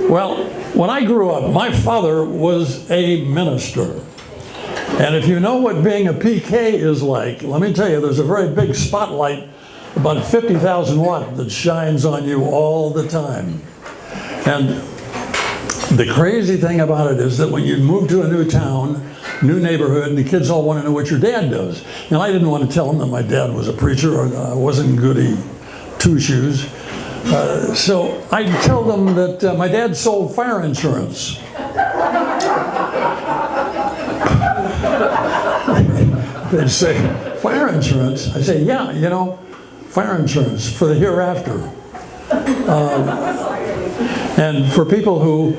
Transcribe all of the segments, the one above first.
Well, when I grew up, my father was a minister. And if you know what being a PK is like, let me tell you, there's a very big spotlight, about 50,000 watt, that shines on you all the time. And the crazy thing about it is that when you move to a new town, new neighborhood, and the kids all want to know what your dad does. And I didn't want to tell them that my dad was a preacher or wasn't goody two-shoes. So I'd tell them that my dad sold fire insurance. They'd say, fire insurance? I say, yeah, you know, fire insurance for the hereafter. And for people who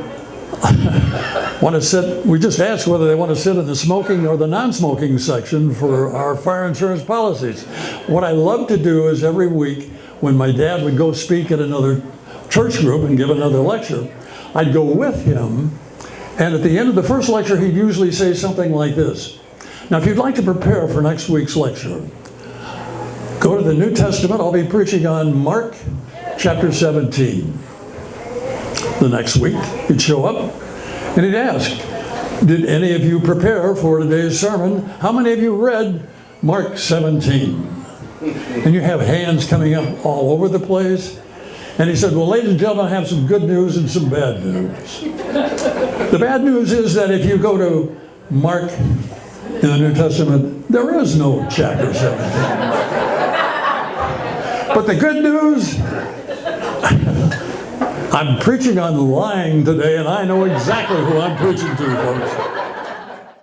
want to sit, we just ask whether they want to sit in the smoking or the non-smoking section for our fire insurance policies. What I love to do is every week when my dad would go speak at another church group and give another lecture, I'd go with him, and at the end of the first lecture he'd usually say something like this. Now if you'd like to prepare for next week's lecture, go to the New Testament. I'll be preaching on Mark chapter 17. The next week he'd show up and he'd ask, did any of you prepare for today's sermon? How many of you read Mark 17? And you have hands coming up all over the place. And he said, well, ladies and gentlemen, I have some good news and some bad news. The bad news is that if you go to Mark in the New Testament, there is no chapter 17. But the good news, I'm preaching on lying today, and I know exactly who I'm preaching to, folks.